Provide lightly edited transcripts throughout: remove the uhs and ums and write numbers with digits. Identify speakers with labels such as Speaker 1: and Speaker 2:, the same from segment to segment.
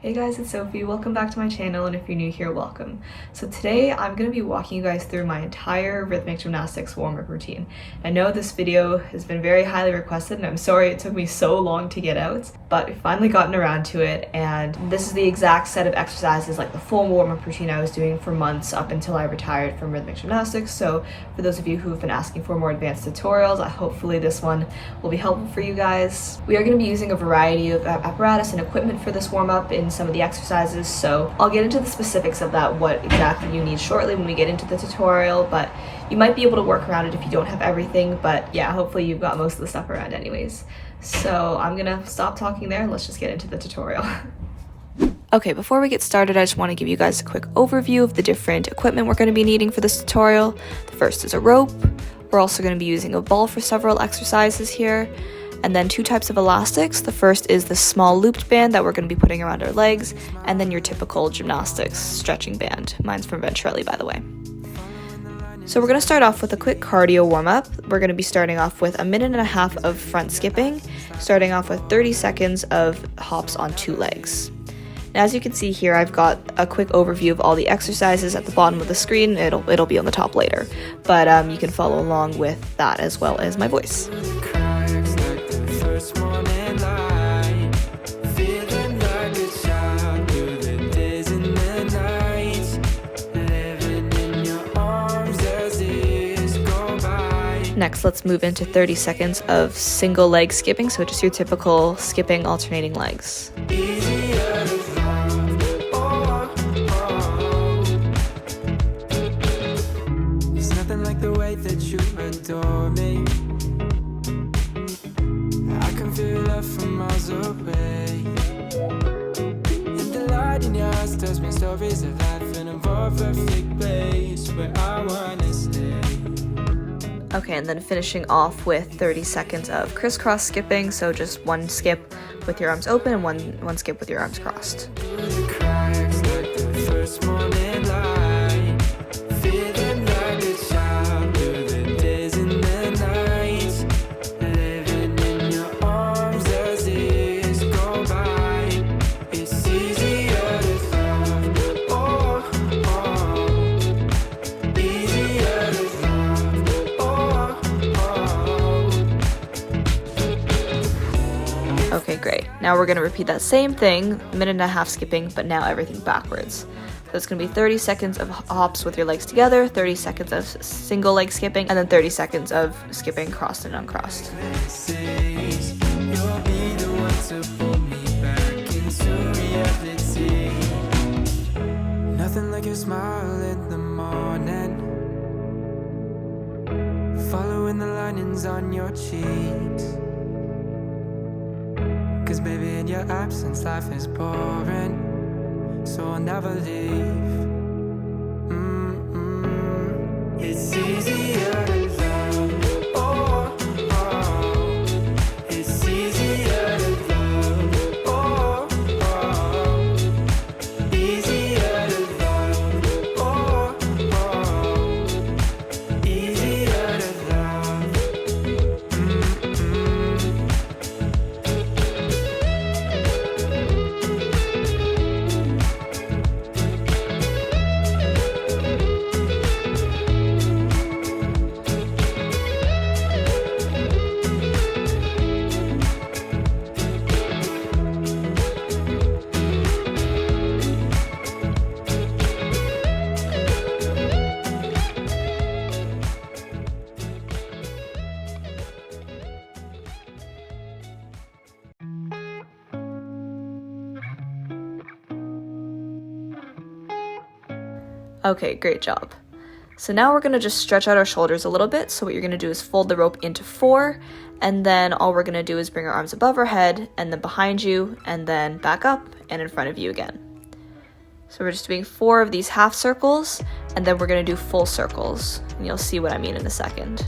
Speaker 1: Hey guys, it's Sophie. Welcome back to my channel, and if you're new here, welcome. So today I'm going to be walking you guys through my entire rhythmic gymnastics warm-up routine. I know this video has been very highly requested, and I'm sorry it took me so long to get out, but we've finally gotten around to it, and this is the exact set of exercises, like the full warm-up routine I was doing for months up until I retired from rhythmic gymnastics. So for those of you who have been asking for more advanced tutorials, hopefully this one will be helpful for you guys. We are going to be using a variety of apparatus and equipment for this warm-up in some of the exercises, so I'll get into the specifics of that, what exactly you need shortly when we get into the tutorial, but you might be able to work around it if you don't have everything, but yeah, hopefully you've got most of the stuff around anyways. So I'm gonna stop talking there and let's just get into the tutorial. Okay, before we get started, I just want to give you guys a quick overview of the different equipment we're going to be needing for this tutorial. The first is a rope. We're also going to be using a ball for several exercises here. And then two types of elastics. The first is the small looped band that we're going to be putting around our legs, and then your typical gymnastics stretching band. Mine's from Venturelli, by the way. So we're going to start off with a quick cardio warm-up. We're going to be starting off with 1.5 minutes of front skipping, starting off with 30 seconds of hops on 2 legs. Now, as you can see here, I've got a quick overview of all the exercises at the bottom of the screen. It'll be on the top later, but you can follow along with that as well as my voice. Next, let's move into 30 seconds of single leg skipping, so just your typical skipping alternating legs. There's nothing like the way that you adore me. I can feel love from miles away. And the light in your eyes tells me stories of life in a more perfect place where I wanna stay. Okay, and then finishing off with 30 seconds of crisscross skipping, so just one skip with your arms open and one skip with your arms crossed. Okay, great. Now we're going to repeat that same thing, 1.5 minutes skipping, but now everything backwards. So it's going to be 30 seconds of hops with your legs together, 30 seconds of single leg skipping, and then 30 seconds of skipping crossed and uncrossed. Nothing like your smile in the morning, following the linings on your cheeks. 'Cause baby, in your absence, life is boring, so I'll never leave. It's easier to love. Oh, oh. It's easier to love. Oh, oh. Easier to love. Oh, oh. Easier to love. Okay, great job. So now we're going to just stretch out our shoulders a little bit. So what you're going to do is fold the rope into 4, and then all we're going to do is bring our arms above our head, and then behind you, and then back up and in front of you again. So we're just doing 4 of these half circles, and then we're going to do full circles, and you'll see what I mean in a second.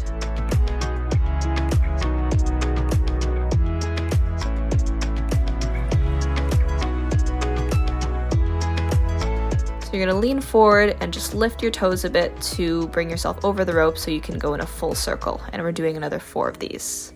Speaker 1: You're going to lean forward and just lift your toes a bit to bring yourself over the rope so you can go in a full circle. And we're doing another 4 of these.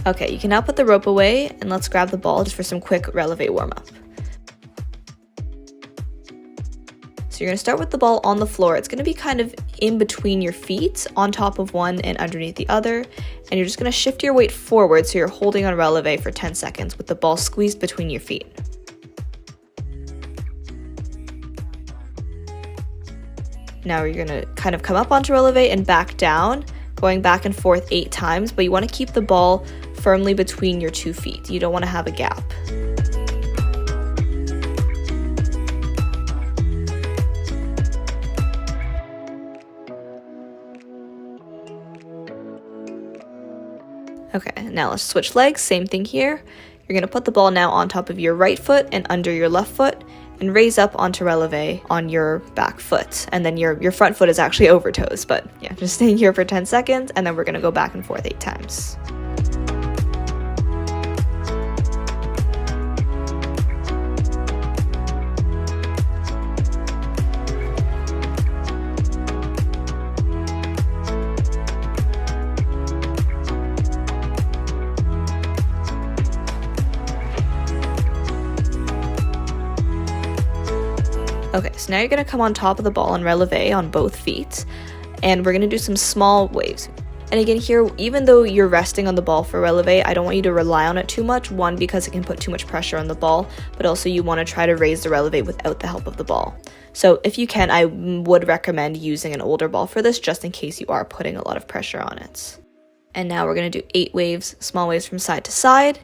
Speaker 1: Okay, you can now put the rope away and let's grab the ball just for some quick releve warm-up. So you're going to start with the ball on the floor. It's going to be kind of in between your feet, on top of one and underneath the other. And you're just going to shift your weight forward so you're holding on releve for 10 seconds with the ball squeezed between your feet. Now you're going to kind of come up onto releve and back down, going back and forth 8 times, but you want to keep the ball firmly between your 2 feet. You don't want to have a gap. Okay, now let's switch legs, same thing here. You're going to put the ball now on top of your right foot and under your left foot and raise up onto releve on your back foot. And then your front foot is actually over toes, but yeah, just staying here for 10 seconds and then we're going to go back and forth 8 times. Okay, so now you're going to come on top of the ball and releve on both feet, and we're going to do some small waves. And again here, even though you're resting on the ball for releve, I don't want you to rely on it too much, one, because it can put too much pressure on the ball, but also you want to try to raise the releve without the help of the ball. So if you can, I would recommend using an older ball for this, just in case you are putting a lot of pressure on it. And now we're going to do 8 waves, small waves from side to side.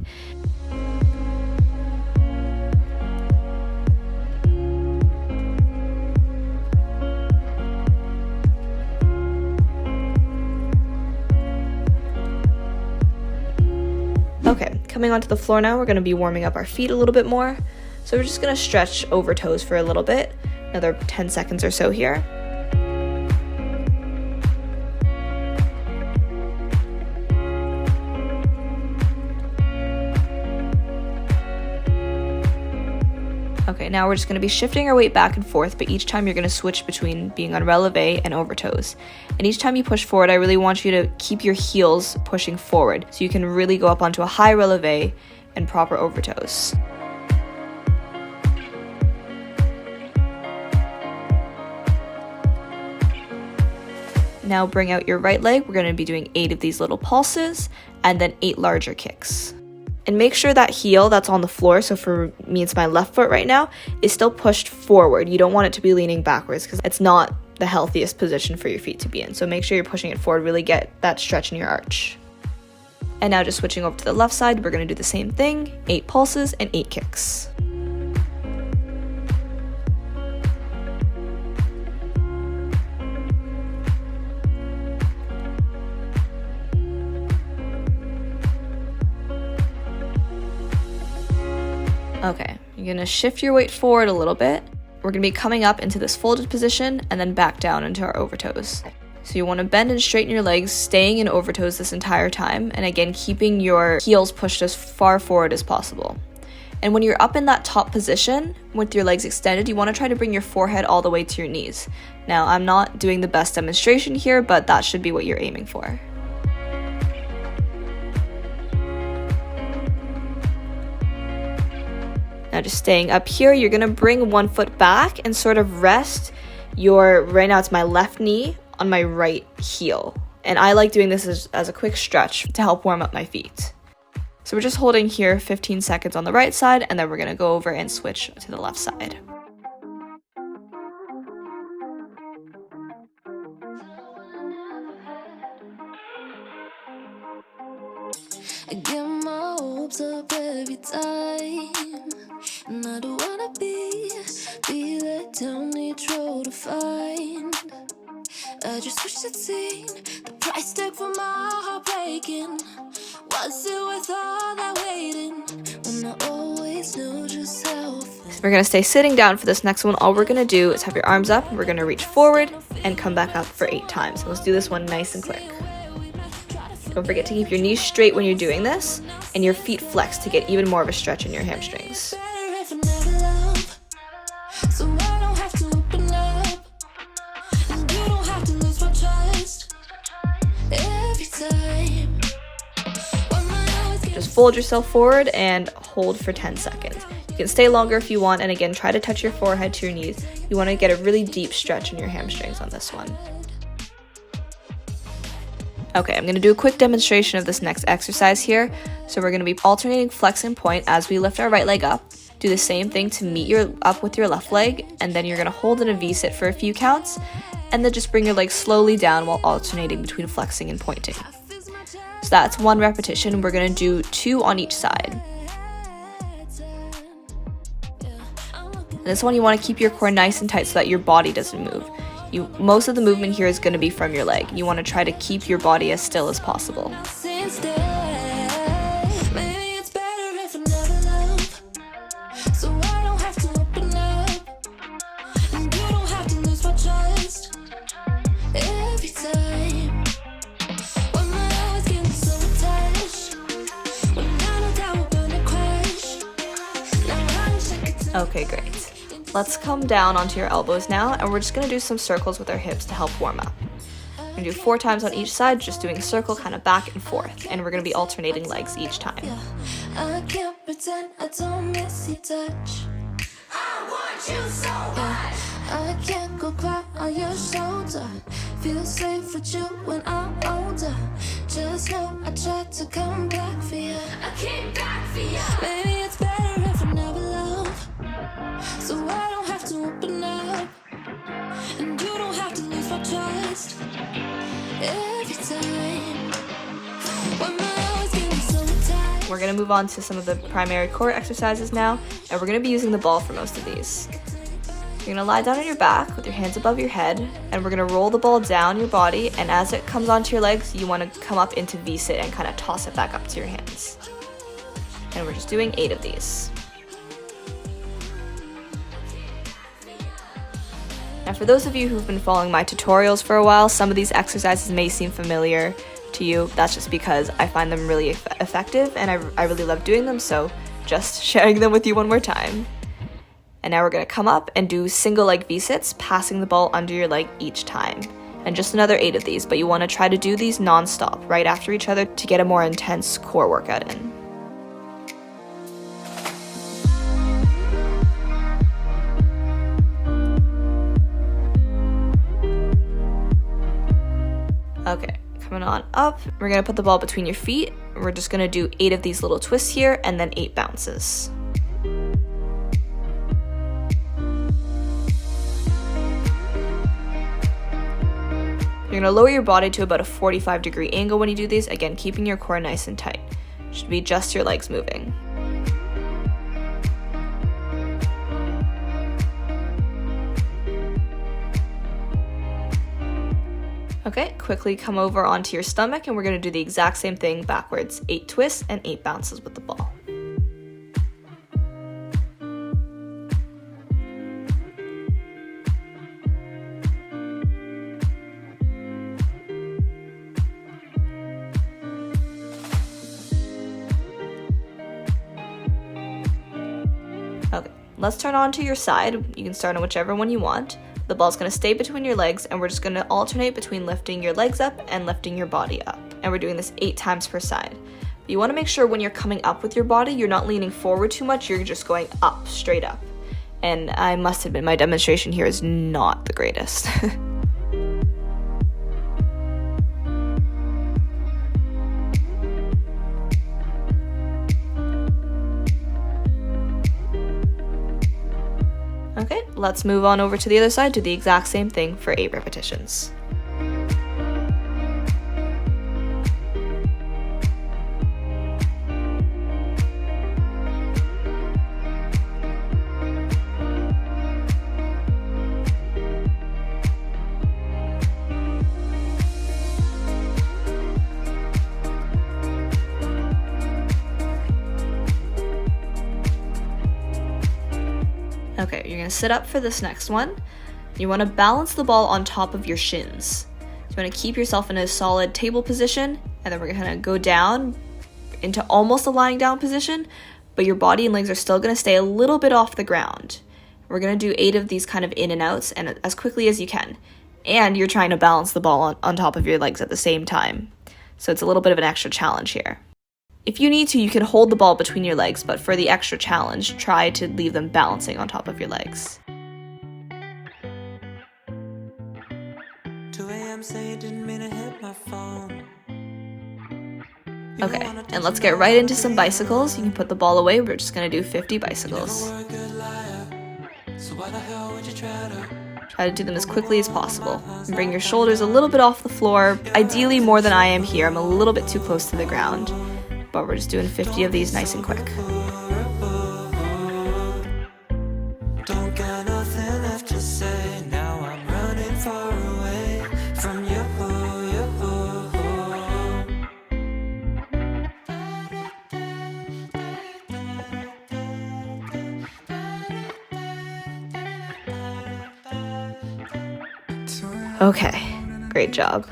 Speaker 1: Okay, coming onto the floor now, we're going to be warming up our feet a little bit more. So we're just going to stretch over toes for a little bit, another 10 seconds or so here. Okay, now we're just going to be shifting our weight back and forth, but each time you're going to switch between being on releve and over toes. And each time you push forward, I really want you to keep your heels pushing forward so you can really go up onto a high releve and proper over toes. Now bring out your right leg. We're going to be doing 8 of these little pulses and then 8 larger kicks. And make sure that heel that's on the floor, so for me it's my left foot right now, is still pushed forward. You don't want it to be leaning backwards because it's not the healthiest position for your feet to be in. So make sure you're pushing it forward, really get that stretch in your arch. And now just switching over to the left side, we're going to do the same thing, 8 pulses and 8 kicks. Okay, you're going to shift your weight forward a little bit. We're going to be coming up into this folded position and then back down into our over toes. So you want to bend and straighten your legs, staying in over toes this entire time, and again, keeping your heels pushed as far forward as possible. And when you're up in that top position with your legs extended, you want to try to bring your forehead all the way to your knees. Now, I'm not doing the best demonstration here, but that should be what you're aiming for. Now just staying up here, you're going to bring one foot back and sort of rest right now it's my left knee on my right heel. And I like doing this as a quick stretch to help warm up my feet. So we're just holding here 15 seconds on the right side, and then we're going to go over and switch to the left side.
Speaker 2: I get my hopes up every time, and I don't wanna be let down, each road to find. I just wish I'd seen the price tag for my heart breaking. Was it worth all that waiting when I always knew just how I felt?
Speaker 1: We're gonna stay sitting down for this next one. All we're gonna do is have your arms up, we're gonna reach forward and come back up for 8 times. So let's do this one nice and quick. Don't forget to keep your knees straight when you're doing this and your feet flexed to get even more of a stretch in your hamstrings. Just fold yourself forward and hold for 10 seconds. You can stay longer if you want, and again, try to touch your forehead to your knees. You want to get a really deep stretch in your hamstrings on this one. Okay, I'm going to do a quick demonstration of this next exercise here. So we're going to be alternating flex and point as we lift our right leg up. Do the same thing to meet up with your left leg, and then you're going to hold in a V-sit for a few counts, and then just bring your leg slowly down while alternating between flexing and pointing. So that's 1 repetition. We're going to do 2 on each side. And this one, you want to keep your core nice and tight so that your body doesn't move. Most of the movement here is going to be from your leg. You want to try to keep your body as still as possible. Okay, great. Let's come down onto your elbows now, and we're just going to do some circles with our hips to help warm up. We're going to do 4 times on each side, just doing a circle kind of back and forth, and we're going to be alternating legs each time.
Speaker 2: I can't pretend I don't miss your touch. I want you so bad. I can't go cry on your shoulder. Feel safe with you when I'm older. Just know I tried to come back for you. I came back for you. Maybe it's better if I never love, so I don't have to open up, and you don't have to lose my trust every time when my heart's getting so tight.
Speaker 1: We're going to move on to some of the primary core exercises now, and we're going to be using the ball for most of these. You're going to lie down on your back with your hands above your head, and we're going to roll the ball down your body, and as it comes onto your legs, you want to come up into V-sit and kind of toss it back up to your hands. And we're just doing 8 of these. Now for those of you who've been following my tutorials for a while, some of these exercises may seem familiar to you. That's just because I find them really effective, and I really love doing them, so just sharing them with you one more time. And now we're going to come up and do single leg V-sits, passing the ball under your leg each time. And just another 8 of these, but you want to try to do these non-stop, right after each other, to get a more intense core workout in. Okay, coming on up, we're going to put the ball between your feet. We're just going to do 8 of these little twists here, and then 8 bounces. You're going to lower your body to about a 45-degree angle when you do these, again, keeping your core nice and tight. Should be just your legs moving. Okay, quickly come over onto your stomach, and we're going to do the exact same thing backwards. 8 twists and 8 bounces with the ball. Okay, let's turn on to your side. You can start on whichever one you want. The ball's going to stay between your legs, and we're just going to alternate between lifting your legs up and lifting your body up. And we're doing this 8 times per side. But you want to make sure when you're coming up with your body, you're not leaning forward too much, you're just going up, straight up. And I must admit, my demonstration here is not the greatest. Okay, let's move on over to the other side, do the exact same thing for 8 repetitions. Okay, you're going to sit up for this next one. You want to balance the ball on top of your shins. You want to keep yourself in a solid table position, and then we're going to go down into almost a lying down position, but your body and legs are still going to stay a little bit off the ground. We're going to do 8 of these kind of in and outs, and as quickly as you can. And you're trying to balance the ball on top of your legs at the same time. So it's a little bit of an extra challenge here. If you need to, you can hold the ball between your legs, but for the extra challenge, try to leave them balancing on top of your legs.
Speaker 2: 2 a.m. say didn't mean to hit my phone.
Speaker 1: Okay, and let's get right into some bicycles. You can put the ball away. We're just gonna do 50 bicycles. Try to do them as quickly as possible. And bring your shoulders a little bit off the floor, ideally more than I am here. I'm a little bit too close to the ground, but we're just doing 50 of these nice and quick.
Speaker 2: Don't got nothing left to say. Now I'm running far away from you.
Speaker 1: Okay, great job.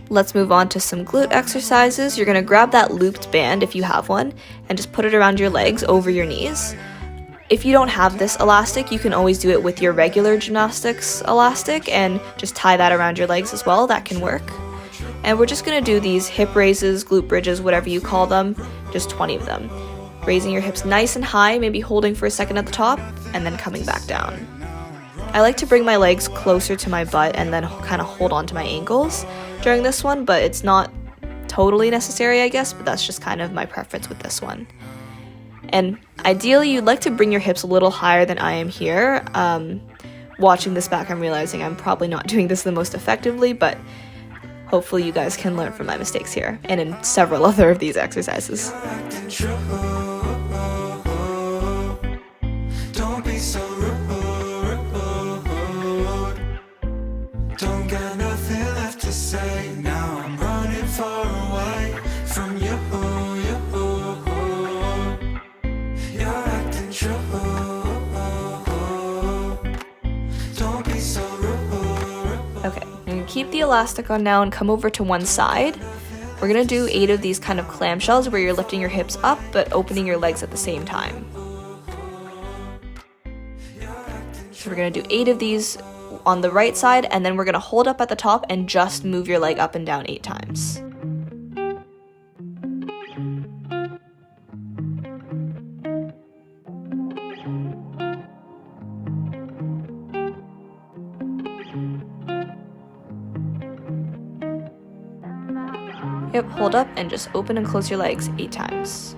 Speaker 1: Let's move on to some glute exercises. You're gonna grab that looped band if you have one and just put it around your legs over your knees. If you don't have this elastic, you can always do it with your regular gymnastics elastic and just tie that around your legs as well. That can work. And we're just gonna do these hip raises, glute bridges, whatever you call them, just 20 of them. Raising your hips nice and high, maybe holding for a second at the top, and then coming back down. I like to bring my legs closer to my butt and then kind of hold on to my ankles during this one, but it's not totally necessary, I guess, but that's just kind of my preference with this one. And ideally, you'd like to bring your hips a little higher than I am here. Watching this back, I'm realizing I'm probably not doing this the most effectively, but hopefully you guys can learn from my mistakes here and in several other of these exercises.
Speaker 2: Don't be so rude. Don't got nothing left to say. Now I'm running far away from you. You're acting true. Don't be so rude.
Speaker 1: Okay, I'm gonna keep the elastic on now and come over to one side. We're gonna do 8 of these kind of clamshells where you're lifting your hips up but opening your legs at the same time. So we're gonna do 8 of these on the right side, and then we're gonna hold up at the top and just move your leg up and down 8 times. Yep, hold up and just open and close your legs 8 times.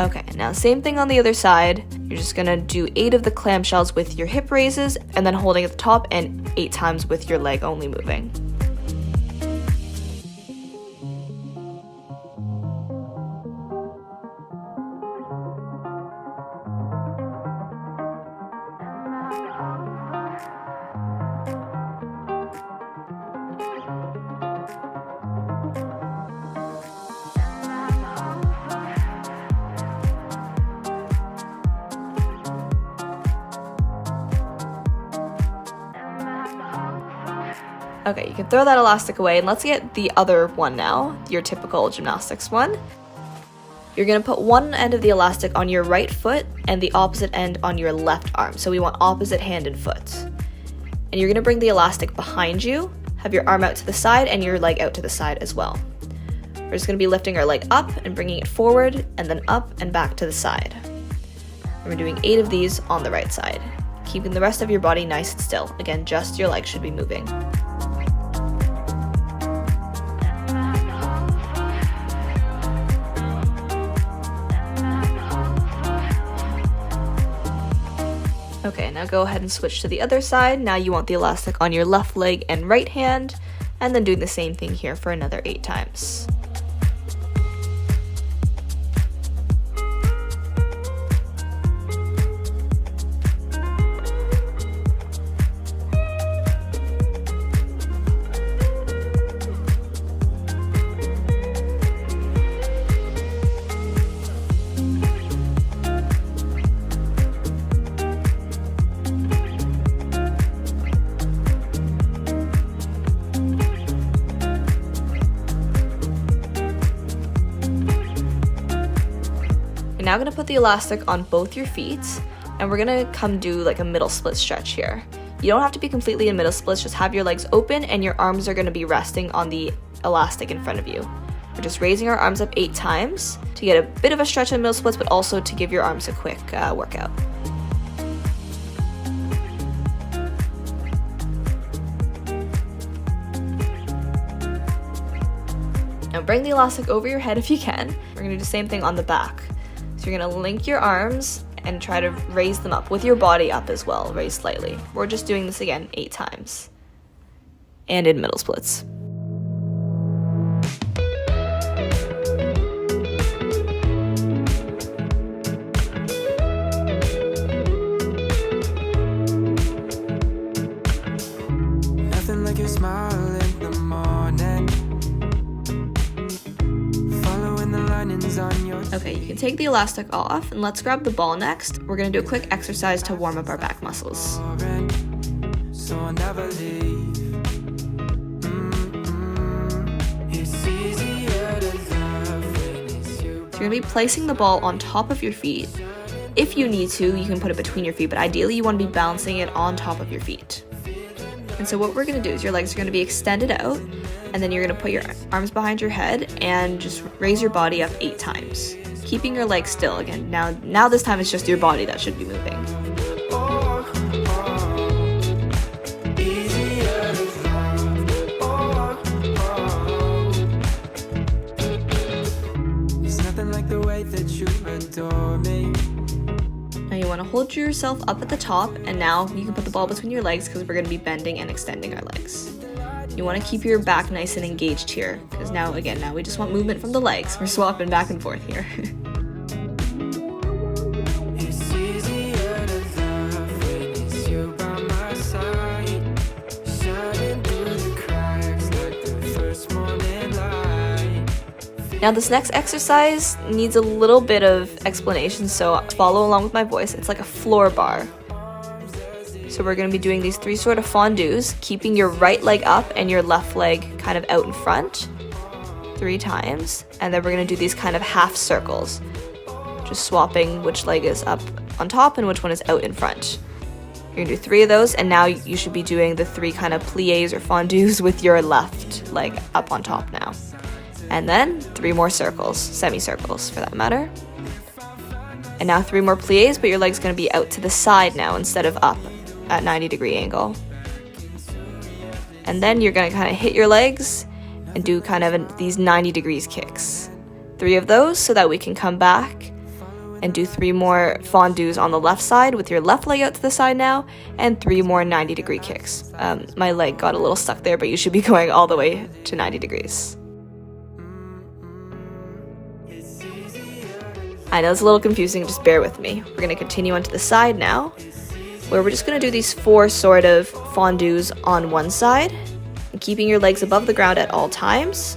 Speaker 1: Okay, now same thing on the other side. You're just gonna do 8 of the clamshells with your hip raises and then holding at the top, and 8 times with your leg only moving. Okay, you can throw that elastic away, and let's get the other one now, your typical gymnastics one. You're gonna put one end of the elastic on your right foot and the opposite end on your left arm. So we want opposite hand and foot. And you're gonna bring the elastic behind you, have your arm out to the side and your leg out to the side as well. We're just gonna be lifting our leg up and bringing it forward and then up and back to the side. And we're doing 8 of these on the right side, keeping the rest of your body nice and still. Again, just your legs should be moving. Okay, now go ahead and switch to the other side. Now you want the elastic on your left leg and right hand, and then doing the same thing here for another 8 times. the elastic on both your feet, and we're gonna come do like a middle split stretch here. You don't have to be completely in middle splits, just have your legs open and your arms are gonna be resting on the elastic in front of you. We're just raising our arms up 8 times to get a bit of a stretch in middle splits, but also to give your arms a quick workout. Now bring the elastic over your head if you can. We're gonna do the same thing on the back. So you're gonna link your arms and try to raise them up with your body up as well, raise slightly. We're just doing this again 8 times. And in middle splits.
Speaker 2: Nothing like your smile in the morning. Following the linings on your...
Speaker 1: Okay, you can take the elastic off, and let's grab the ball next. We're gonna do a quick exercise to warm up our back muscles.
Speaker 2: So I'll never leave. It's easier to love when it's you.
Speaker 1: So you're gonna be placing the ball on top of your feet. If you need to, you can put it between your feet, but ideally you wanna be balancing it on top of your feet. And so what we're gonna do is your legs are gonna be extended out, and then you're gonna put your arms behind your head and just raise your body up 8 times. Keeping your legs still again. Now this time it's just your body that should be moving.
Speaker 2: There's nothing like the way that you adore me.
Speaker 1: Now you want to hold yourself up at the top, and now you can put the ball between your legs because we're going to be bending and extending our legs. You want to keep your back nice and engaged here because now we just want movement from the legs. We're swapping back and forth here.
Speaker 2: It's easier to love when it's you by my side. Shining through the cracks like the first morning light.
Speaker 1: Now this next exercise needs a little bit of explanation, so follow along with my voice. It's like a floor bar. So we're going to be doing these 3 sort of fondus, keeping your right leg up and your left leg kind of out in front 3 times. And then we're going to do these kind of half circles, just swapping which leg is up on top and which one is out in front. You're going to do 3 of those, and now you should be doing the 3 kind of plies or fondus with your left leg up on top now. And then 3 more circles, semicircles for that matter. And now 3 more plies, but your leg's going to be out to the side now instead of up at 90-degree angle. And then you're going to kind of hit your legs and do kind of these 90 degrees kicks. 3 of those so that we can come back and do 3 more fondus on the left side with your left leg out to the side now, and 3 more 90-degree kicks. My leg got a little stuck there, but you should be going all the way to 90 degrees. I know it's a little confusing, just bear with me. We're going to continue onto the side now, where we're just going to do these 4 sort of fondus on one side, and keeping your legs above the ground at all times.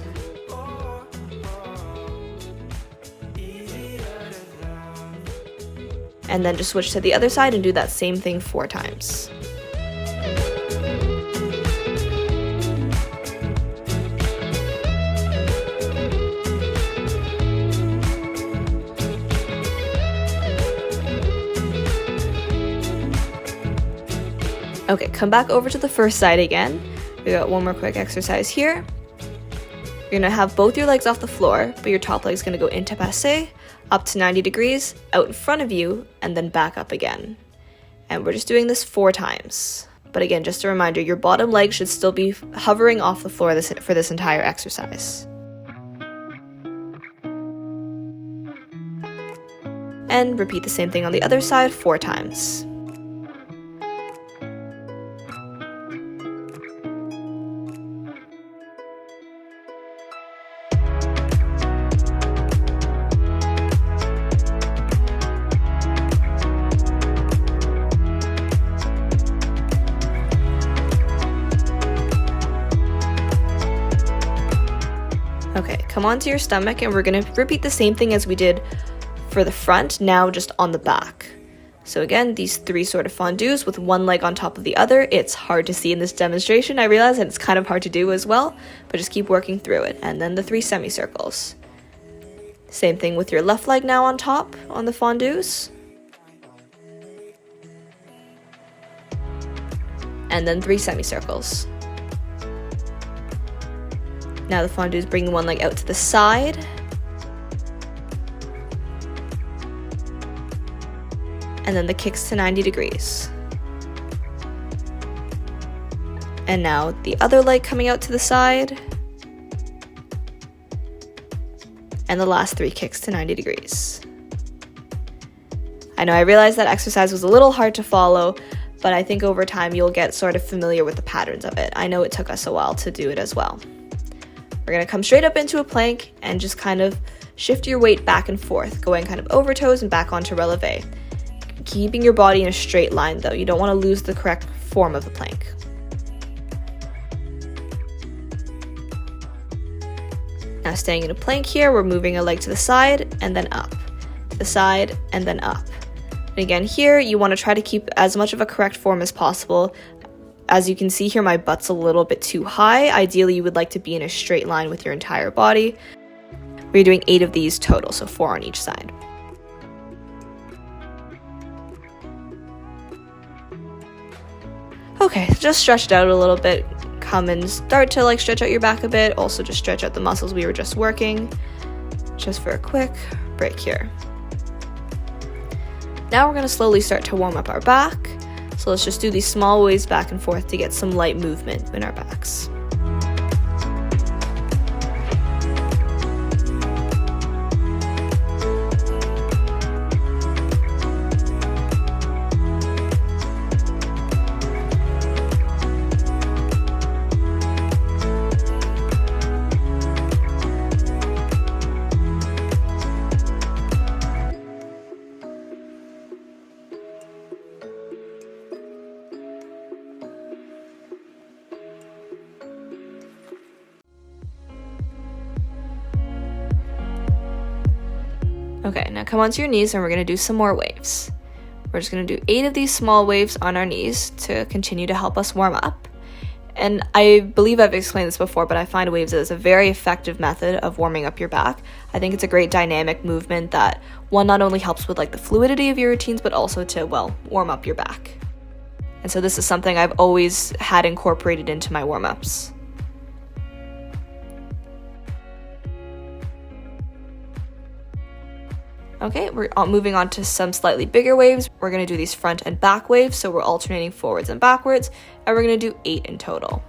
Speaker 1: And then just switch to the other side and do that same thing 4 times. Okay, come back over to the first side again. We got one more quick exercise here. You're gonna have both your legs off the floor, but your top leg's gonna go into passe, up to 90 degrees, out in front of you, and then back up again. And we're just doing this 4 times. But again, just a reminder, your bottom leg should still be hovering off the floor for this entire exercise. And repeat the same thing on the other side 4 times. Okay, come onto your stomach, and we're going to repeat the same thing as we did for the front, now just on the back. So again, these 3 sort of fondus with one leg on top of the other. It's hard to see in this demonstration, I realize, and it's kind of hard to do as well, but just keep working through it. And then the 3 semicircles. Same thing with your left leg now on top on the fondues. And then 3 semicircles. Now the fondues, bring one leg out to the side. And then the kicks to 90 degrees. And now the other leg coming out to the side. And the last 3 kicks to 90 degrees. I know I realized that exercise was a little hard to follow, but I think over time you'll get sort of familiar with the patterns of it. I know it took us a while to do it as well. We're gonna come straight up into a plank and just kind of shift your weight back and forth, going kind of over toes and back onto releve. Keeping your body in a straight line though, you don't wanna lose the correct form of the plank. Now staying in a plank here, we're moving a leg to the side and then up, to the side and then up. And again here, you want to try to keep as much of a correct form as possible. As you can see here, my butt's a little bit too high. Ideally, you would like to be in a straight line with your entire body. We're doing 8 of these total, so 4 on each side. Okay, just stretch it out a little bit. Come and start to like stretch out your back a bit. Also just stretch out the muscles we were just working. Just for a quick break here. Now we're going to slowly start to warm up our back. So let's just do these small waves back and forth to get some light movement in our backs. Okay, now come onto your knees and we're going to do some more waves. We're just going to do 8 of these small waves on our knees to continue to help us warm up. And I believe I've explained this before, but I find waves as a very effective method of warming up your back. I think it's a great dynamic movement that, one, not only helps with like the fluidity of your routines, but also to, well, warm up your back. And so this is something I've always had incorporated into my warm-ups. Okay, we're moving on to some slightly bigger waves. We're going to do these front and back waves, so we're alternating forwards and backwards, and we're going to do 8 in total.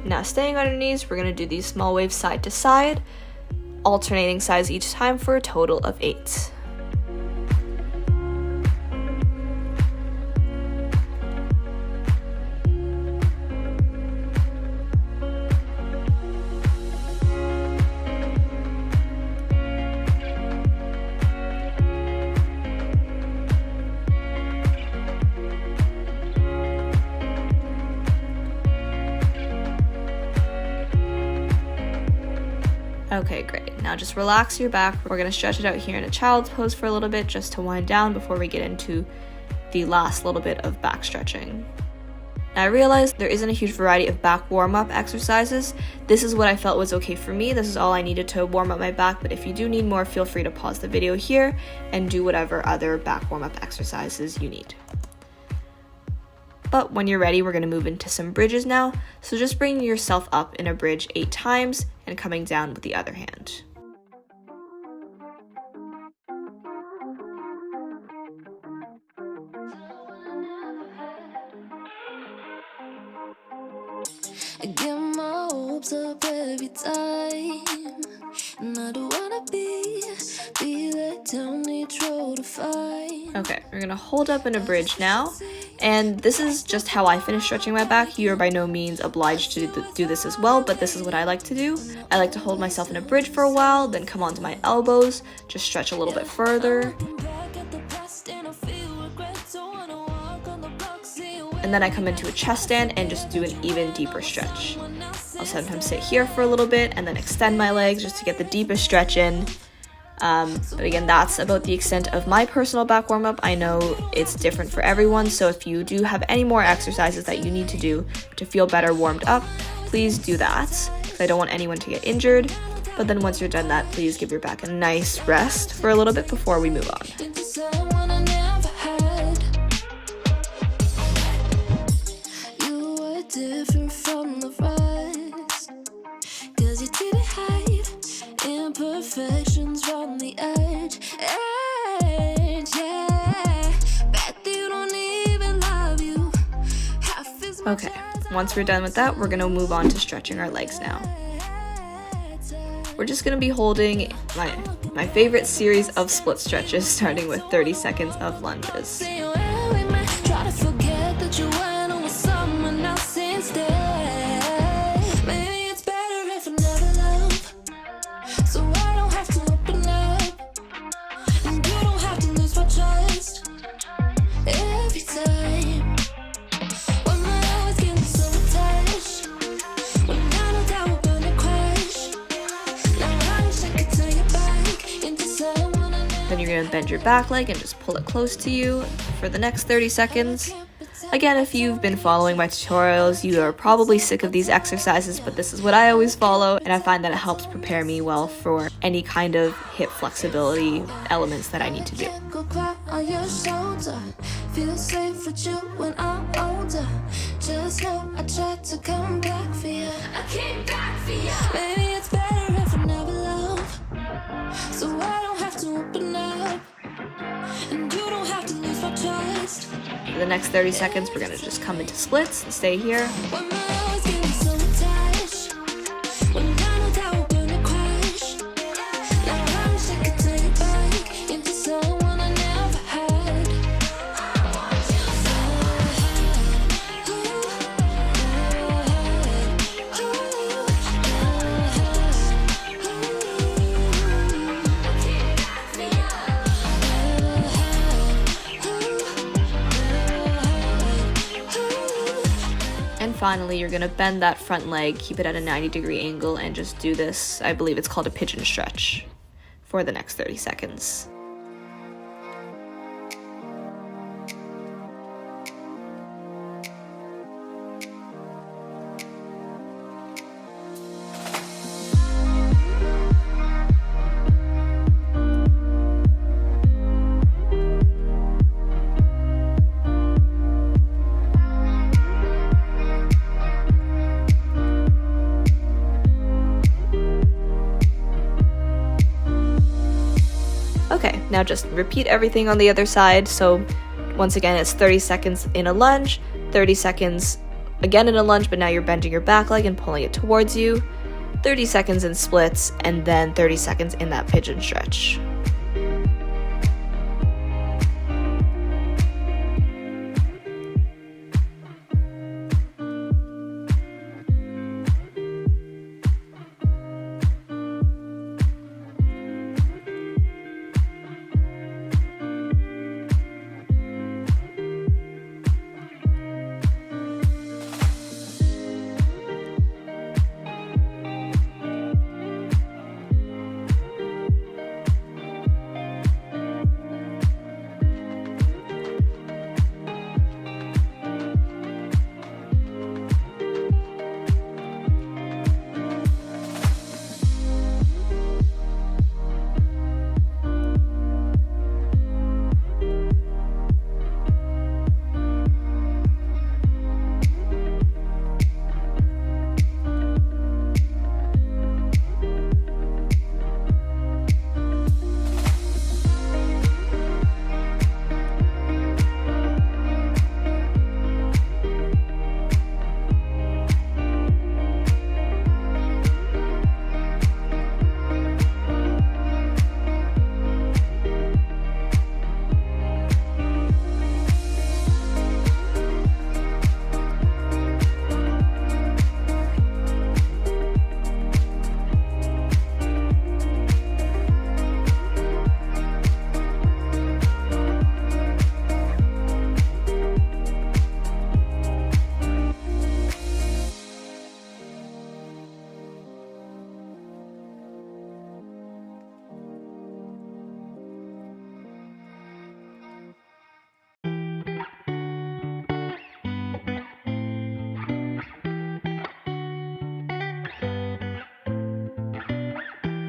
Speaker 1: Now staying on your knees, we're going to do these small waves side to side, alternating sides each time for a total of 8. Okay, great. Now just relax your back. We're going to stretch it out here in a child's pose for a little bit just to wind down before we get into the last little bit of back stretching. Now I realized there isn't a huge variety of back warm-up exercises. This is what I felt was okay for me. This is all I needed to warm up my back, but if you do need more, feel free to pause the video here and do whatever other back warm-up exercises you need. But when you're ready, we're going to move into some bridges now. So just bringing yourself up in a bridge 8 times and coming down with the other hand.
Speaker 2: I get my hopes up every time, and I don't wanna be let down each road to find.
Speaker 1: Okay, we're gonna hold up in a bridge now, And this is just how I finish stretching my back. You are by no means obliged to do this as well, but this is what I like to do. I like to hold myself in a bridge for a while, then come onto my elbows, just stretch a little bit further. And then I come into a chest stand and just do an even deeper stretch. I'll sometimes sit here for a little bit and then extend my legs just to get the deepest stretch in. But again, that's about the extent of my personal back warm-up. I know it's different for everyone, so if you do have any more exercises that you need to do to feel better warmed up, please do that, because I don't want anyone to get injured. But then once you're done that, please give your back a nice rest for a little bit before we move on.
Speaker 2: Different from the rest, 'cause you didn't hide imperfections from the edge, yeah. Bet you don't even love you half as much.
Speaker 1: Okay, once we're done with that, we're gonna move on to stretching our legs now. We're just gonna be holding my favorite series of split stretches, starting with 30 seconds of lunges.
Speaker 2: Try to forget that you went on with someone else instead. Maybe it's better if I never love, so I don't have to open up, and you don't have to lose my trust every time. When I always getting so attached, when I know that we're gonna crash. Now I wish I could turn you back into someone I never.
Speaker 1: Then you're gonna bend your back leg and just pull it close to you for the next 30 seconds. Again, if you've been following my tutorials, you are probably sick of these exercises, but this is what I always follow, and I find that it helps prepare me well for any kind of hip flexibility elements that I need to do.
Speaker 2: Go cry on your shoulder. Feel safe with you when I'm older. Just know I tried to come back for you. I came back for you. Maybe it's better if I never love, so I don't have to open up, and you don't have to lose my trust.
Speaker 1: For the next 30 seconds, we're gonna just come into splits and stay here.
Speaker 2: When my eyes getting so attached, when I know that we're gonna crash. Now I wish I could turn you back into someone I never had. I want you
Speaker 1: And finally, you're gonna bend that front leg, keep it at a 90-degree angle, and just do this, I believe it's called a pigeon stretch, for the next 30 seconds. Okay, now just repeat everything on the other side. So once again, it's 30 seconds in a lunge, 30 seconds again in a lunge, but now you're bending your back leg and pulling it towards you, 30 seconds in splits, and then 30 seconds in that pigeon stretch.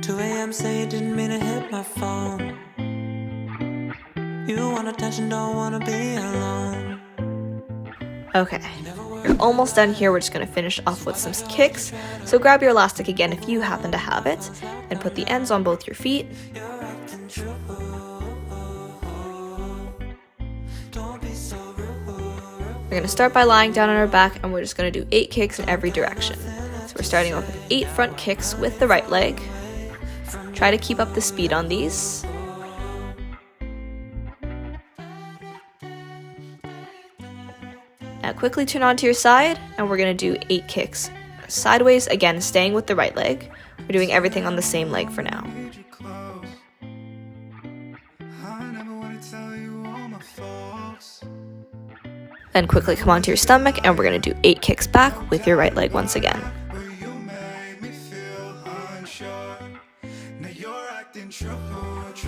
Speaker 3: 2 a.m. say you didn't mean to hit my phone. You want attention, don't wanna be alone.
Speaker 1: Okay, you're almost done here. We're just going to finish off with some kicks. So grab your elastic again if you happen to have it, and put the ends on both your feet. We're going to start by lying down on our back, and we're just going to do 8 kicks in every direction. So we're starting off with 8 front kicks with the right leg. Try to keep up the speed on these. Now quickly turn onto your side, and we're going to do 8 kicks sideways, again staying with the right leg. We're doing everything on the same leg for now. Then quickly come onto your stomach, and we're going to do 8 kicks back with your right leg once again.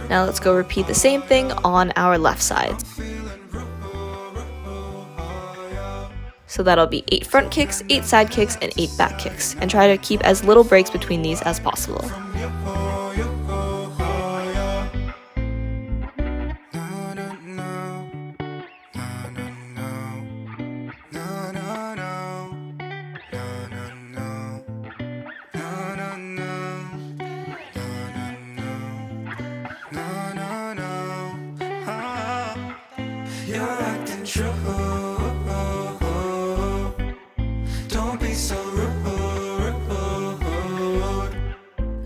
Speaker 1: Now let's go repeat the same thing on our left side. So that'll be 8 front kicks, 8 side kicks, and 8 back kicks. And try to keep as little breaks between these as possible.
Speaker 3: You're acting true.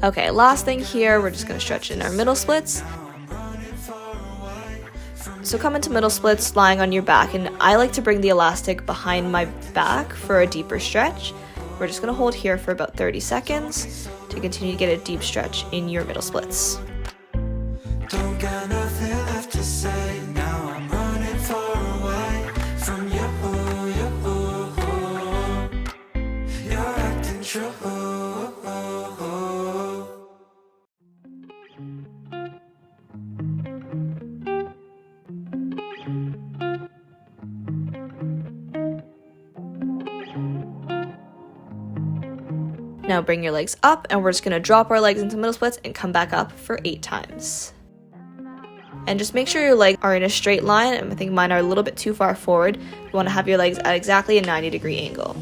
Speaker 1: Okay, last thing here, we're just going to stretch in our middle splits. So come into middle splits lying on your back, and I like to bring the elastic behind my back for a deeper stretch. We're just going to hold here for about 30 seconds to continue to get a deep stretch in your middle splits.
Speaker 3: Don't got nothing left to say. Now I'm running far away from you. You're acting true.
Speaker 1: Now bring your legs up, and we're just going to drop our legs into middle splits and come back up for 8 times. And just make sure your legs are in a straight line. I think mine are a little bit too far forward. You want to have your legs at exactly a 90-degree angle.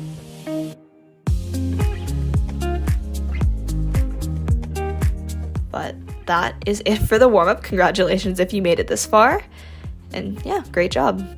Speaker 1: But that is it for the warm-up. Congratulations if you made it this far. And yeah, great job.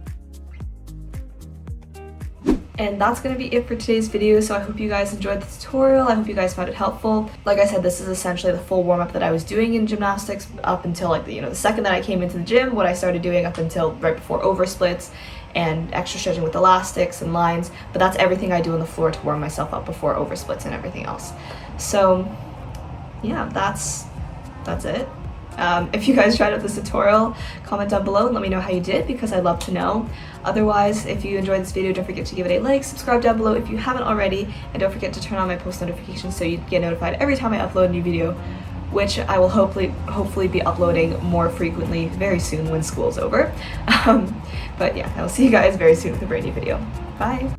Speaker 1: And that's going to be it for today's video, so I hope you guys enjoyed the tutorial. I hope you guys found it helpful. Like I said, this is essentially the full warm-up that I was doing in gymnastics up until the second that I came into the gym, what I started doing up until right before oversplits and extra stretching with elastics and lines, but that's everything I do on the floor to warm myself up before oversplits and everything else. So yeah, that's it. If you guys tried out this tutorial, comment down below and let me know how you did, because I'd love to know. Otherwise, if you enjoyed this video, don't forget to give it a like, subscribe down below if you haven't already, and don't forget to turn on my post notifications so you get notified every time I upload a new video, which I will hopefully be uploading more frequently very soon when school's over. But yeah, I will see you guys very soon with a brand new video. Bye!